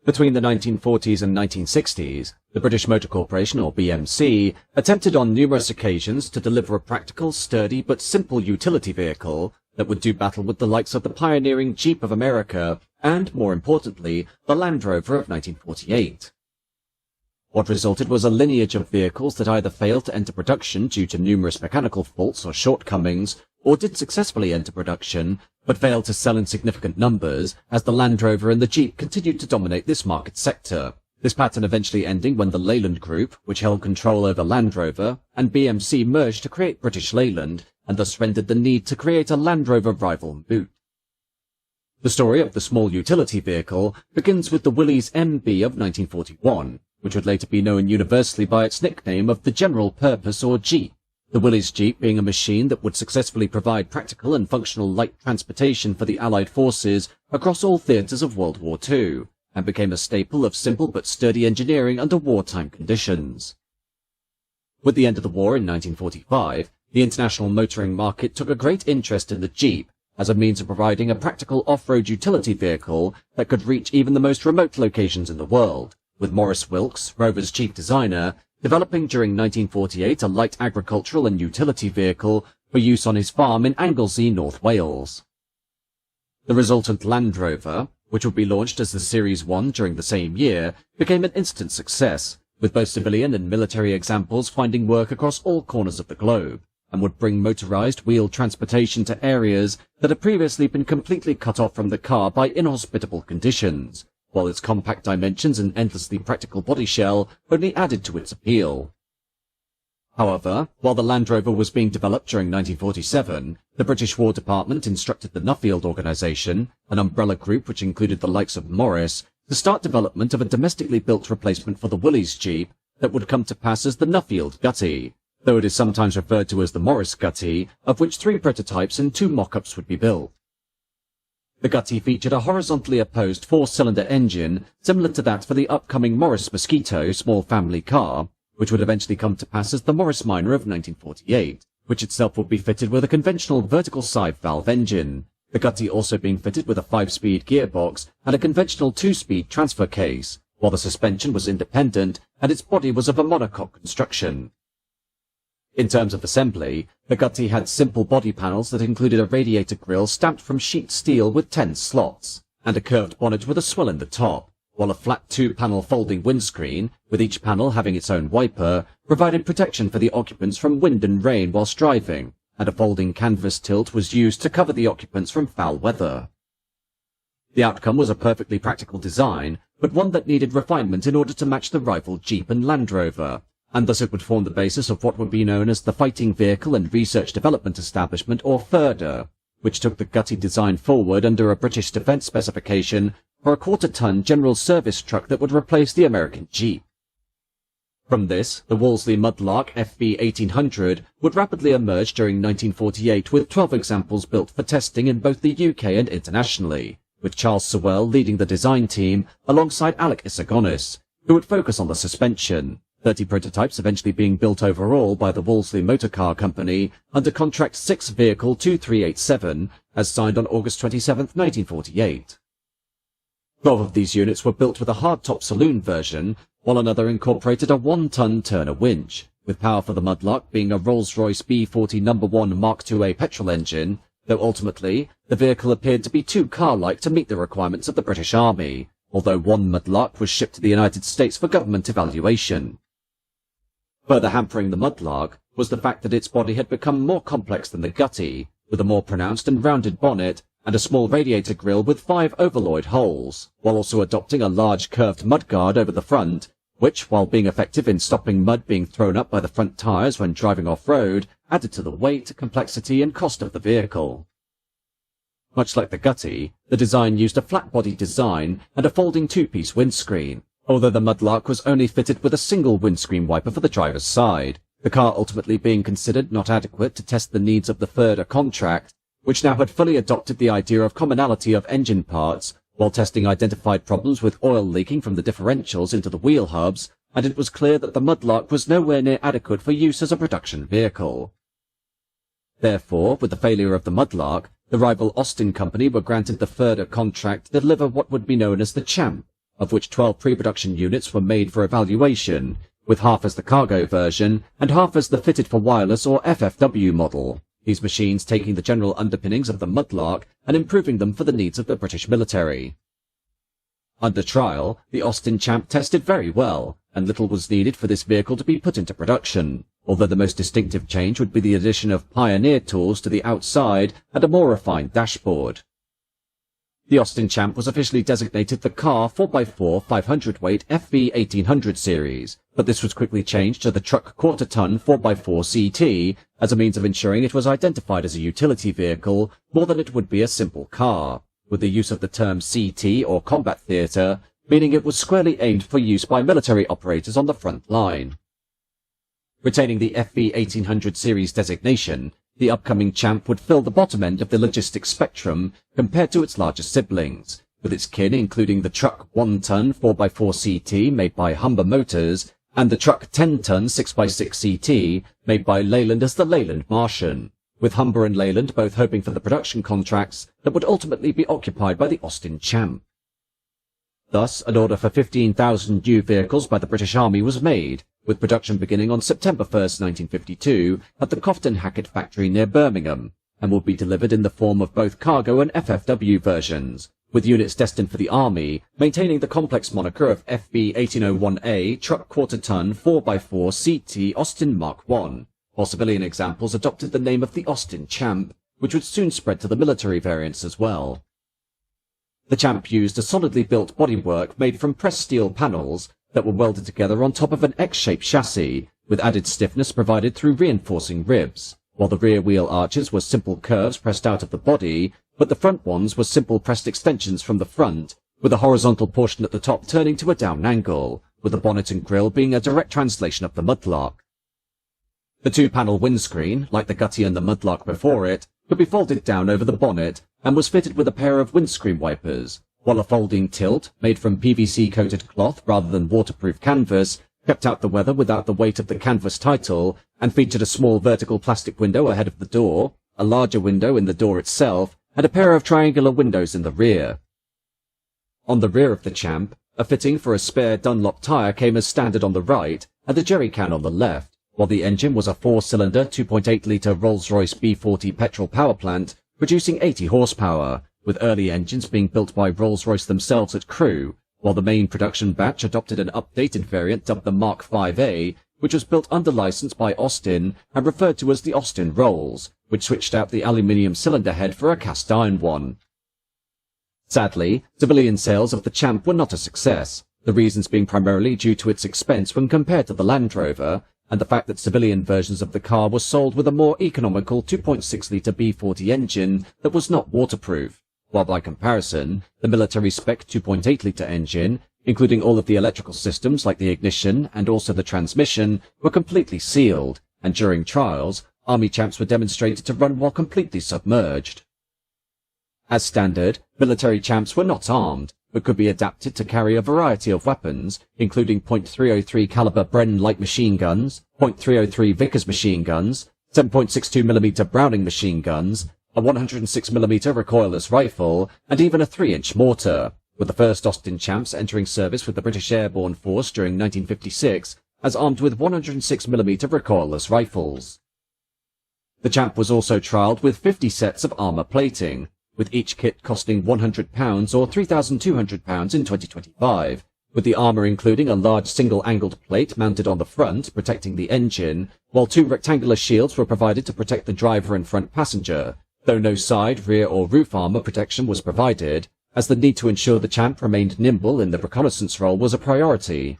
Between the 1940s and 1960s, the British Motor Corporation, or BMC, attempted on numerous occasions to deliver a practical, sturdy but simple utility vehicle that would do battle with the likes of the pioneering Jeep of America and, more importantly, the Land Rover of 1948. What resulted was a lineage of vehicles that either failed to enter production due to numerous mechanical faults or shortcomings, or did successfully enter production, but failed to sell in significant numbers, as the Land Rover and the Jeep continued to dominate this market sector. This pattern eventually ending when the Leyland Group, which held control over Land Rover, and BMC merged to create British Leyland, and thus rendered the need to create a Land Rover rival boot. The story of the small utility vehicle begins with the Willys MB of 1941, which would later be known universally by its nickname of the General Purpose or Jeep. The Willys Jeep being a machine that would successfully provide practical and functional light transportation for the Allied forces across all theatres of World War II, and became a staple of simple but sturdy engineering under wartime conditions. With the end of the war in 1945, the international motoring market took a great interest in the Jeep as a means of providing a practical off-road utility vehicle that could reach even the most remote locations in the world, with Maurice Wilks, Rovers' chief designer, developing during 1948 a light agricultural and utility vehicle for use on his farm in Anglesey, North Wales. The resultant Land Rover, which would be launched as the Series 1 during the same year, became an instant success, with both civilian and military examples finding work across all corners of the globe, and would bring motorized wheeled transportation to areas that had previously been completely cut off from the car by inhospitable conditions, while its compact dimensions and endlessly practical body shell only added to its appeal. However, while the Land Rover was being developed during 1947, the British War Department instructed the Nuffield organisation, an umbrella group which included the likes of Morris, to start development of a domestically built replacement for the Willys Jeep that would come to pass as the Nuffield Gutty, though it is sometimes referred to as the Morris Gutty, of which 3 prototypes and 2 mock-ups would be built. The Gutty featured a horizontally opposed 4-cylinder engine similar to that for the upcoming Morris Mosquito small family car, which would eventually come to pass as the Morris Minor of 1948, which itself would be fitted with a conventional vertical side valve engine, the Gutty also being fitted with a 5-speed gearbox and a conventional 2-speed transfer case, while the suspension was independent and its body was of a monocoque construction. In terms of assembly, the Gutty had simple body panels that included a radiator grille stamped from sheet steel with 10 slots, and a curved bonnet with a swell in the top, while a flat 2-panel folding windscreen, with each panel having its own wiper, provided protection for the occupants from wind and rain whilst driving, and a folding canvas tilt was used to cover the occupants from foul weather. The outcome was a perfectly practical design, but one that needed refinement in order to match the rival Jeep and Land Rover, and thus it would form the basis of what would be known as the Fighting Vehicle and Research Development Establishment, or FIRDA, which took the Gutty design forward under a British defence specification for a 1/4-ton general service truck that would replace the American Jeep. From this, the Wolseley Mudlark FB 1800 would rapidly emerge during 1948 with 12 examples built for testing in both the UK and internationally, with Charles Sewell leading the design team alongside Alec Isagonis, who would focus on the suspension. 30 prototypes eventually being built overall by the Wolseley Motor Car Company under Contract 6 Vehicle 2387, as signed on August 27, 1948. 12 of these units were built with a hardtop saloon version, while another incorporated a 1-ton Turner winch, with power for the Mudlark being a Rolls-Royce B40 No. 1 Mark IIA petrol engine, though ultimately the vehicle appeared to be too car-like to meet the requirements of the British Army, although one Mudlark was shipped to the United States for government evaluation. Further hampering the Mudlark was the fact that its body had become more complex than the Gutty, with a more pronounced and rounded bonnet and a small radiator grille with 5 overloyed holes, while also adopting a large curved mudguard over the front, which, while being effective in stopping mud being thrown up by the front tyres when driving off-road, added to the weight, complexity and cost of the vehicle. Much like the Gutty, the design used a flat-body design and a folding 2-piece windscreen, although the Mudlark was only fitted with a single windscreen wiper for the driver's side, the car ultimately being considered not adequate to test the needs of the FIRDA contract, which now had fully adopted the idea of commonality of engine parts, while testing identified problems with oil leaking from the differentials into the wheel hubs, and it was clear that the Mudlark was nowhere near adequate for use as a production vehicle. Therefore, with the failure of the Mudlark, the rival Austin Company were granted the FIRDA contract to deliver what would be known as the Champ, of which 12 pre-production units were made for evaluation, with half as the cargo version and half as the fitted for wireless or FFW model, these machines taking the general underpinnings of the Mudlark and improving them for the needs of the British military. Under trial, the Austin Champ tested very well, and little was needed for this vehicle to be put into production, although the most distinctive change would be the addition of Pioneer tools to the outside and a more refined dashboard. The Austin Champ was officially designated the Car 4x4 500-weight FV 1800 series, but this was quickly changed to the Truck Quarter-Ton 4x4 CT as a means of ensuring it was identified as a utility vehicle more than it would be a simple car, with the use of the term CT or combat theatre, meaning it was squarely aimed for use by military operators on the front line. Retaining the FV 1800 series designation, the upcoming Champ would fill the bottom end of the logistics spectrum compared to its larger siblings, with its kin including the Truck 1-ton 4x4 CT made by Humber Motors and the Truck 10-ton 6x6 CT made by Leyland as the Leyland Martian, with Humber and Leyland both hoping for the production contracts that would ultimately be occupied by the Austin Champ. Thus, an order for 15,000 new vehicles by the British Army was made, with production beginning on September 1, 1952, at the Cofton Hackett factory near Birmingham, and will be delivered in the form of both cargo and FFW versions, with units destined for the Army, maintaining the complex moniker of FB 1801A Truck Quarter-Ton 4x4 CT Austin Mark I, while civilian examples adopted the name of the Austin Champ, which would soon spread to the military variants as well. The Champ used a solidly built bodywork made from pressed steel panels that were welded together on top of an X-shaped chassis, with added stiffness provided through reinforcing ribs, while the rear wheel arches were simple curves pressed out of the body, but the front ones were simple pressed extensions from the front, with a horizontal portion at the top turning to a down angle, with the bonnet and grille being a direct translation of the Mudlark. The two-panel windscreen, like the Gutty and the Mudlark before it, could be folded down over the bonnet and was fitted with a pair of windscreen wipers, while a folding tilt, made from PVC-coated cloth rather than waterproof canvas, kept out the weather without the weight of the canvas title, and featured a small vertical plastic window ahead of the door, a larger window in the door itself, and a pair of triangular windows in the rear. On the rear of the Champ, a fitting for a spare Dunlop tyre came as standard on the right, and a jerry can on the left, while the engine was a 4-cylinder 2.8-litre Rolls-Royce B40 petrol power plant, producing 80 horsepower, with early engines being built by Rolls-Royce themselves at Crewe, while the main production batch adopted an updated variant dubbed the Mark 5A, which was built under license by Austin and referred to as the Austin Rolls, which switched out the aluminium cylinder head for a cast iron one. Sadly, civilian sales of the Champ were not a success, the reasons being primarily due to its expense when compared to the Land Rover, and the fact that civilian versions of the car were sold with a more economical 2.6-litre B40 engine that was not waterproof, while by comparison, the military-spec 2.8-litre engine, including all of the electrical systems like the ignition and also the transmission, were completely sealed, and during trials, Army Champs were demonstrated to run while completely submerged. As standard, military Champs were not armed, but could be adapted to carry a variety of weapons, including .303 caliber Bren light machine guns, .303 Vickers machine guns, 7.62mm Browning machine guns, a 106mm recoilless rifle, and even a 3-inch mortar, with the first Austin Champs entering service with the British Airborne Force during 1956, as armed with 106mm recoilless rifles. The Champ was also trialled with 50 sets of armour plating, with each kit costing £100 or £3,200 in 2025, with the armour including a large single-angled plate mounted on the front, protecting the engine, while 2 rectangular shields were provided to protect the driver and front passenger, though no side, rear or roof armour protection was provided, as the need to ensure the Champ remained nimble in the reconnaissance role was a priority.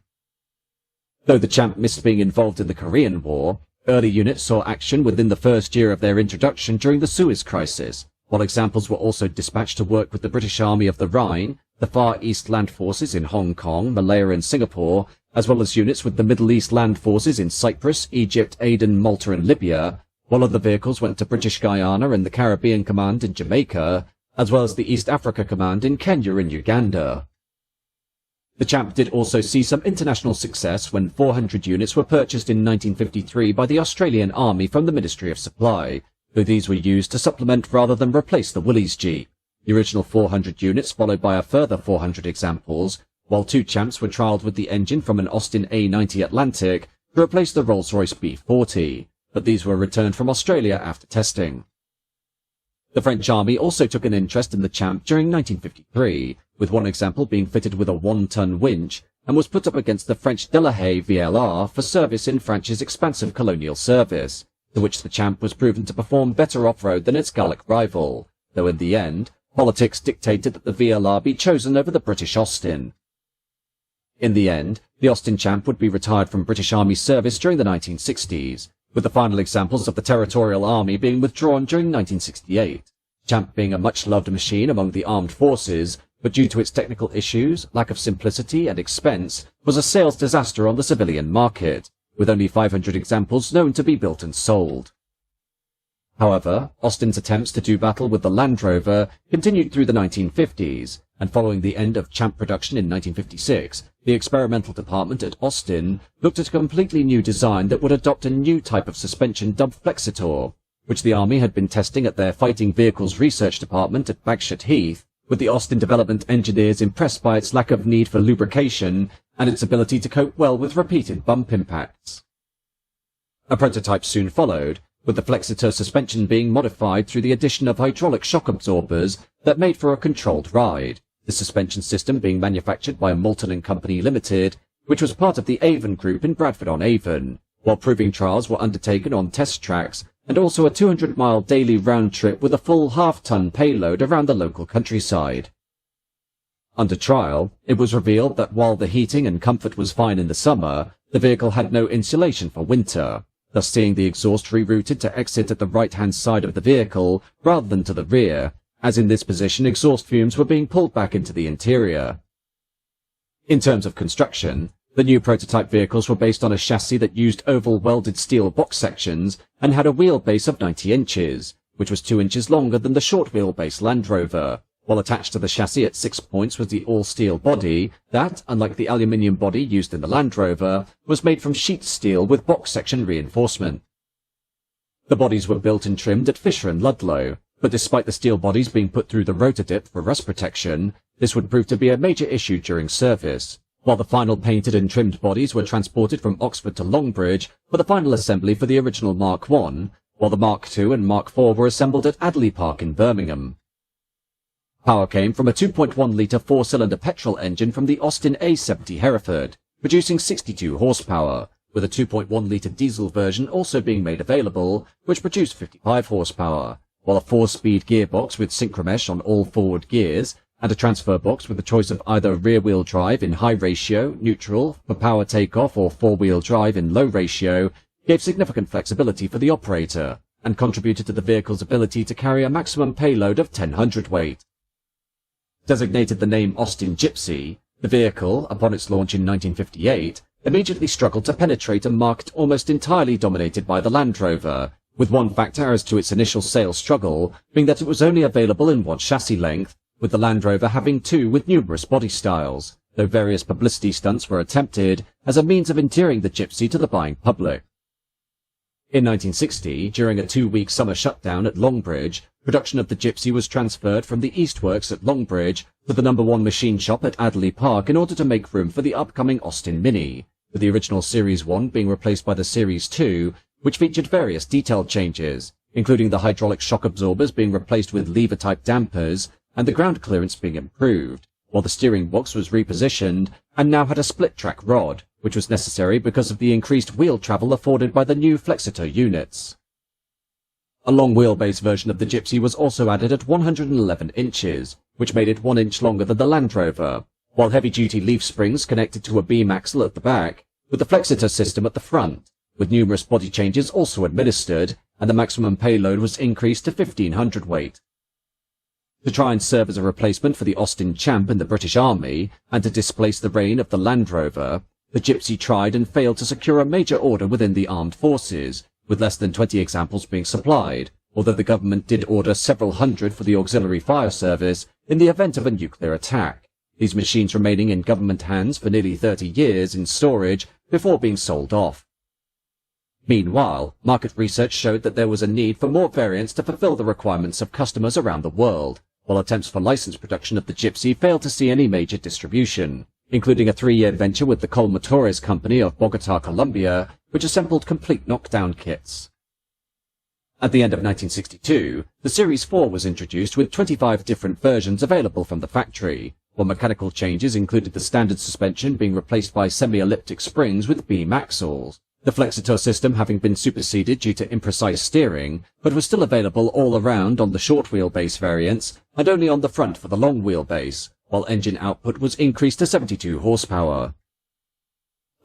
Though the Champ missed being involved in the Korean War, early units saw action within the first year of their introduction during the Suez Crisis, while examples were also dispatched to work with the British Army of the Rhine, the Far East Land Forces in Hong Kong, Malaya and Singapore, as well as units with the Middle East Land Forces in Cyprus, Egypt, Aden, Malta and Libya, while other vehicles went to British Guyana and the Caribbean Command in Jamaica, as well as the East Africa Command in Kenya and Uganda. The Champ did also see some international success when 400 units were purchased in 1953 by the Australian Army from the Ministry of Supply, though these were used to supplement rather than replace the Woolies Jeep. The original 400 units followed by a further 400 examples, while 2 Champs were trialled with the engine from an Austin A90 Atlantic to replace the Rolls-Royce B40, but these were returned from Australia after testing. The French Army also took an interest in the Champ during 1953, with one example being fitted with a 1-ton winch and was put up against the French Delahaye VLR for service in France's expansive colonial service, to which the Champ was proven to perform better off-road than its Gallic rival, though in the end, politics dictated that the VLR be chosen over the British Austin. In the end, the Austin Champ would be retired from British Army service during the 1960s, with the final examples of the Territorial Army being withdrawn during 1968, Champ being a much-loved machine among the armed forces, but due to its technical issues, lack of simplicity and expense, was a sales disaster on the civilian market, with only 500 examples known to be built and sold. However, Austin's attempts to do battle with the Land Rover continued through the 1950s, and following the end of Champ production in 1956, the experimental department at Austin looked at a completely new design that would adopt a new type of suspension dubbed Flexitor, which the Army had been testing at their Fighting Vehicles Research Department at Bagshot Heath, with the Austin development engineers impressed by its lack of need for lubrication and its ability to cope well with repeated bump impacts. A prototype soon followed, with the Flexitor suspension being modified through the addition of hydraulic shock absorbers that made for a controlled ride, the suspension system being manufactured by Moulton & Company Limited, which was part of the Avon Group in Bradford-on-Avon, while proving trials were undertaken on test tracks and also a 200-mile daily round trip with a full half-ton payload around the local countryside. Under trial, it was revealed that while the heating and comfort was fine in the summer, the vehicle had no insulation for winter, thus seeing the exhaust rerouted to exit at the right-hand side of the vehicle rather than to the rear, as in this position exhaust fumes were being pulled back into the interior. In terms of construction, the new prototype vehicles were based on a chassis that used oval welded steel box sections and had a wheelbase of 90 inches, which was 2 inches longer than the short wheelbase Land Rover, while attached to the chassis at 6 points was the all-steel body that, unlike the aluminium body used in the Land Rover, was made from sheet steel with box section reinforcement. The bodies were built and trimmed at Fisher & Ludlow, but despite the steel bodies being put through the rotor dip for rust protection, this would prove to be a major issue during service, while the final painted and trimmed bodies were transported from Oxford to Longbridge for the final assembly for the original Mark I, while the Mark II and Mark IV were assembled at Adderley Park in Birmingham. Power came from a 2.1-litre 4-cylinder petrol engine from the Austin A70 Hereford, producing 62 horsepower, with a 2.1-litre diesel version also being made available, which produced 55 horsepower, while a 4-speed gearbox with synchromesh on all forward gears, and a transfer box with a choice of either rear-wheel drive in high ratio, neutral, for power takeoff or 4-wheel drive in low ratio, gave significant flexibility for the operator, and contributed to the vehicle's ability to carry a maximum payload of 10 hundredweight. Designated the name Austin Gipsy, the vehicle, upon its launch in 1958, immediately struggled to penetrate a market almost entirely dominated by the Land Rover, with one factor as to its initial sales struggle being that it was only available in one chassis length, with the Land Rover having 2 with numerous body styles, though various publicity stunts were attempted as a means of endearing the Gipsy to the buying public. In 1960, during a 2-week summer shutdown at Longbridge, production of the Gipsy was transferred from the Eastworks at Longbridge to the No. 1 machine shop at Adderley Park in order to make room for the upcoming Austin Mini, with the original Series 1 being replaced by the Series 2, which featured various detailed changes, including the hydraulic shock absorbers being replaced with lever-type dampers and the ground clearance being improved, while the steering box was repositioned and now had a split-track rod, which was necessary because of the increased wheel travel afforded by the new Flexitor units. A long wheelbase version of the Gipsy was also added at 111 inches, which made it 1 inch longer than the Land Rover, while heavy-duty leaf springs connected to a beam axle at the back, with the Flexitor system at the front, with numerous body changes also administered, and the maximum payload was increased to 15 hundredweight. To try and serve as a replacement for the Austin Champ in the British Army, and to displace the reign of the Land Rover, the Gipsy tried and failed to secure a major order within the armed forces, with less than 20 examples being supplied, although the government did order several hundred for the auxiliary fire service in the event of a nuclear attack, these machines remaining in government hands for nearly 30 years in storage before being sold off. Meanwhile, market research showed that there was a need for more variants to fulfill the requirements of customers around the world, while attempts for licensed production of the Gipsy failed to see any major distribution, including a 3-year venture with the Col Motores Company of Bogota, Colombia, which assembled complete knockdown kits. At the end of 1962, the Series 4 was introduced with 25 different versions available from the factory, while mechanical changes included the standard suspension being replaced by semi-elliptic springs with beam axles, the Flexitor system having been superseded due to imprecise steering, but was still available all around on the short wheelbase variants and only on the front for the long wheelbase, while engine output was increased to 72 horsepower.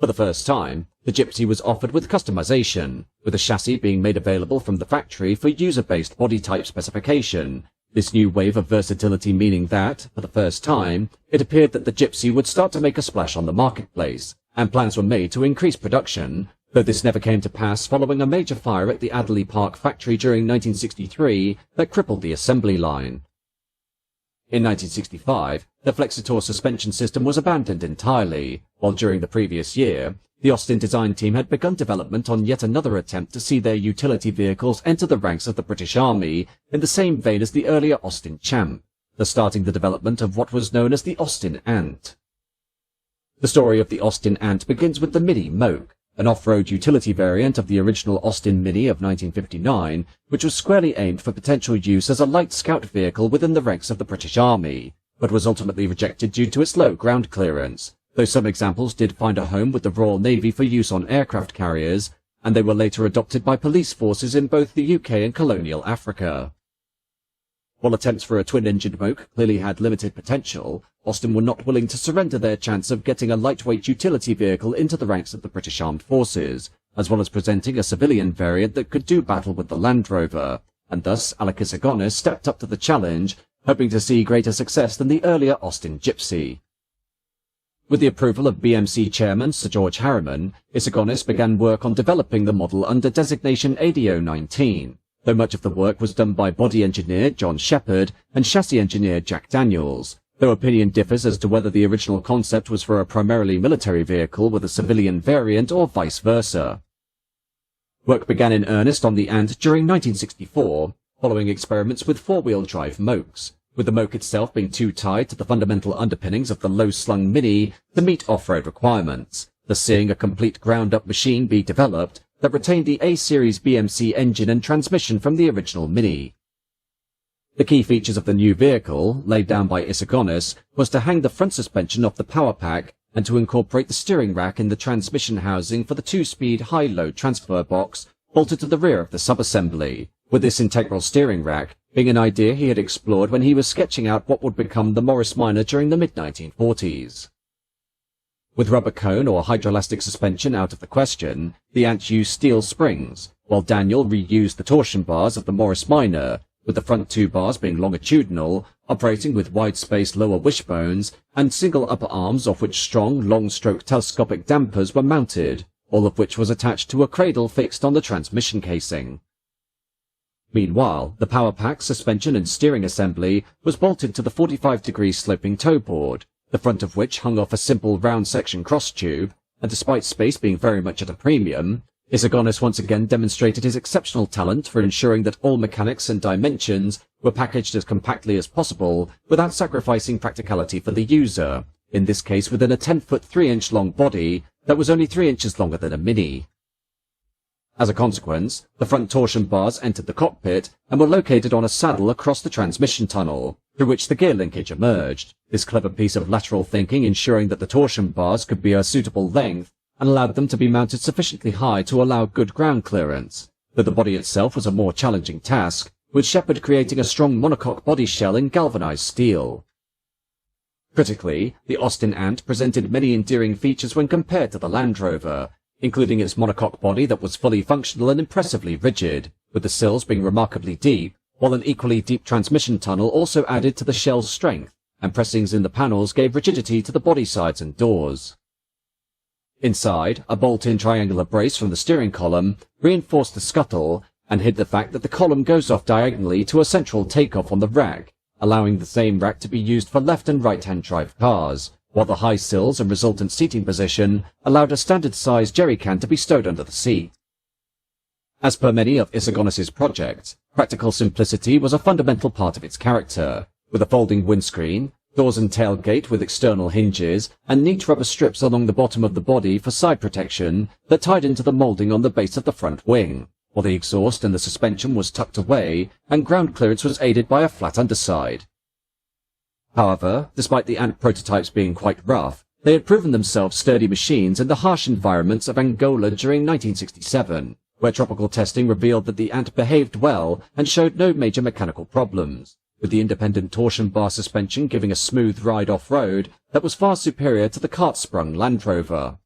For the first time, the Gipsy was offered with customization, with a chassis being made available from the factory for user-based body type specification. This new wave of versatility meaning that, for the first time, it appeared that the Gipsy would start to make a splash on the marketplace, and plans were made to increase production, though this never came to pass following a major fire at the Adderley Park factory during 1963 that crippled the assembly line. In 1965, the Flexitor suspension system was abandoned entirely, while during the previous year, the Austin design team had begun development on yet another attempt to see their utility vehicles enter the ranks of the British Army in the same vein as the earlier Austin Champ, thus starting the development of what was known as the Austin Ant. The story of the Austin Ant begins with the Mini Moke, an off-road utility variant of the original Austin Mini of 1959, which was squarely aimed for potential use as a light scout vehicle within the ranks of the British Army, but was ultimately rejected due to its low ground clearance, though some examples did find a home with the Royal Navy for use on aircraft carriers, and they were later adopted by police forces in both the UK and colonial Africa. While attempts for a twin-engined Moke clearly had limited potential, Austin were not willing to surrender their chance of getting a lightweight utility vehicle into the ranks of the British Armed Forces, as well as presenting a civilian variant that could do battle with the Land Rover, and thus Alec Isogonis stepped up to the challenge, hoping to see greater success than the earlier Austin Gipsy. With the approval of BMC chairman Sir George Harriman, Isogonis began work on developing the model under designation AD019, though much of the work was done by body engineer John Shepherd and chassis engineer Jack Daniels, though opinion differs as to whether the original concept was for a primarily military vehicle with a civilian variant or vice versa. Work began in earnest on the Ant during 1964, following experiments with four-wheel drive Mokes, with the Moke itself being too tied to the fundamental underpinnings of the low-slung Mini to meet off-road requirements, thus seeing a complete ground-up machine be developed that retained the A-Series BMC engine and transmission from the original Mini. The key features of the new vehicle, laid down by Isogonis, was to hang the front suspension off the power pack and to incorporate the steering rack in the transmission housing for the 2-speed high-load transfer box bolted to the rear of the subassembly, with this integral steering rack being an idea he had explored when he was sketching out what would become the Morris Minor during the mid-1940s. With rubber cone or hydroelastic suspension out of the question, the Ant used steel springs, while Daniel reused the torsion bars of the Morris Minor, with the front two bars being longitudinal, operating with wide-spaced lower wishbones, and single upper arms off which strong, long-stroke telescopic dampers were mounted, all of which was attached to a cradle fixed on the transmission casing. Meanwhile, the power pack, suspension and steering assembly was bolted to the 45-degree sloping toe board, the front of which hung off a simple round-section cross tube, and despite space being very much at a premium, Isogonis once again demonstrated his exceptional talent for ensuring that all mechanics and dimensions were packaged as compactly as possible without sacrificing practicality for the user, in this case within a 10-foot 3-inch long body that was only 3 inches longer than a Mini. As a consequence, the front torsion bars entered the cockpit and were located on a saddle across the transmission tunnel, through which the gear linkage emerged, this clever piece of lateral thinking ensuring that the torsion bars could be a suitable length and allowed them to be mounted sufficiently high to allow good ground clearance, though the body itself was a more challenging task, with Shepherd creating a strong monocoque body shell in galvanized steel. Critically, the Austin Ant presented many endearing features when compared to the Land Rover, including its monocoque body that was fully functional and impressively rigid, with the sills being remarkably deep, while an equally deep transmission tunnel also added to the shell's strength, and pressings in the panels gave rigidity to the body sides and doors. Inside, a bolt-in triangular brace from the steering column reinforced the scuttle and hid the fact that the column goes off diagonally to a central takeoff on the rack, allowing the same rack to be used for left and right-hand drive cars, while the high sills and resultant seating position allowed a standard-sized jerry can to be stowed under the seat. As per many of Isogonis's projects, practical simplicity was a fundamental part of its character, with a folding windscreen, doors and tailgate with external hinges, and neat rubber strips along the bottom of the body for side protection that tied into the moulding on the base of the front wing, while the exhaust and the suspension was tucked away, and ground clearance was aided by a flat underside. However, despite the Ant prototypes being quite rough, they had proven themselves sturdy machines in the harsh environments of Angola during 1967, where tropical testing revealed that the Ant behaved well and showed no major mechanical problems, with the independent torsion bar suspension giving a smooth ride off-road that was far superior to the cart-sprung Land Rover.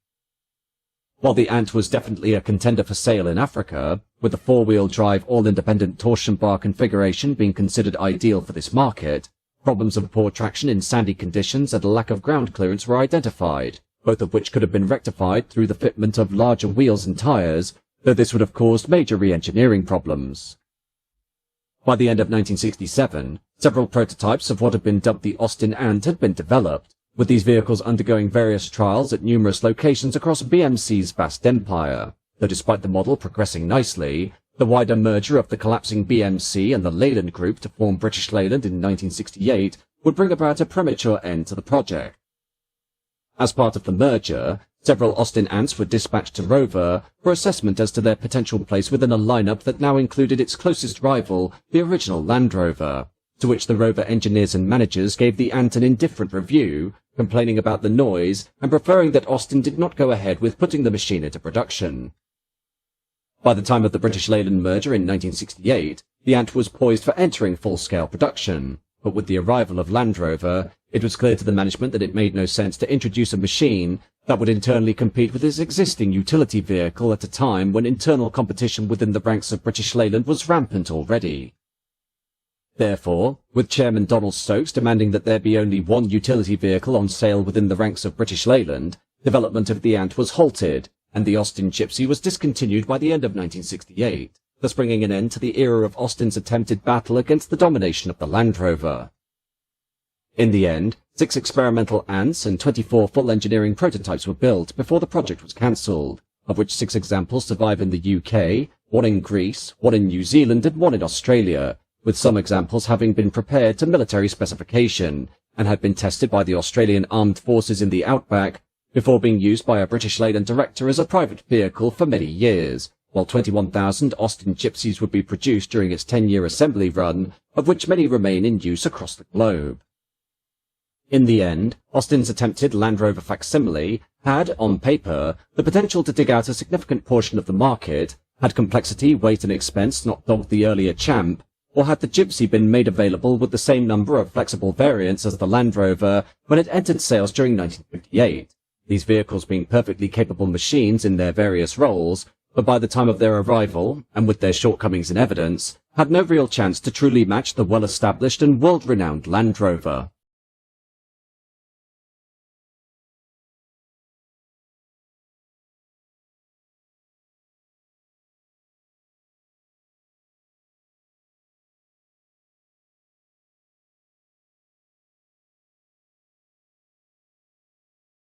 While the Ant was definitely a contender for sale in Africa, with the four-wheel drive all-independent torsion bar configuration being considered ideal for this market, problems of poor traction in sandy conditions and a lack of ground clearance were identified, both of which could have been rectified through the fitment of larger wheels and tyres, though this would have caused major re-engineering problems. By the end of 1967, several prototypes of what had been dubbed the Austin Ant had been developed, with these vehicles undergoing various trials at numerous locations across BMC's vast empire, though despite the model progressing nicely, the wider merger of the collapsing BMC and the Leyland Group to form British Leyland in 1968 would bring about a premature end to the project. As part of the merger, several Austin Ants were dispatched to Rover for assessment as to their potential place within a lineup that now included its closest rival, the original Land Rover, to which the Rover engineers and managers gave the Ant an indifferent review, complaining about the noise and preferring that Austin did not go ahead with putting the machine into production. By the time of the British Leyland merger in 1968, the Ant was poised for entering full-scale production, but with the arrival of Land Rover, it was clear to the management that it made no sense to introduce a machine that would internally compete with its existing utility vehicle at a time when internal competition within the ranks of British Leyland was rampant already. Therefore, with Chairman Donald Stokes demanding that there be only one utility vehicle on sale within the ranks of British Leyland, development of the Ant was halted, and the Austin Gipsy was discontinued by the end of 1968, thus bringing an end to the era of Austin's attempted battle against the domination of the Land Rover. In the end, 6 experimental Ants and 24 full engineering prototypes were built before the project was cancelled, of which 6 examples survive in the UK, 1 in Greece, 1 in New Zealand and 1 in Australia, with some examples having been prepared to military specification and had been tested by the Australian Armed Forces in the Outback before being used by a British Leyland director as a private vehicle for many years, while 21,000 Austin Gipsies would be produced during its 10-year assembly run, of which many remain in use across the globe. In the end, Austin's attempted Land Rover facsimile had, on paper, the potential to dig out a significant portion of the market, had complexity, weight and expense not dogged the earlier Champ, or had the Gipsy been made available with the same number of flexible variants as the Land Rover when it entered sales during 1958, these vehicles being perfectly capable machines in their various roles, but by the time of their arrival, and with their shortcomings in evidence, had no real chance to truly match the well-established and world-renowned Land Rover.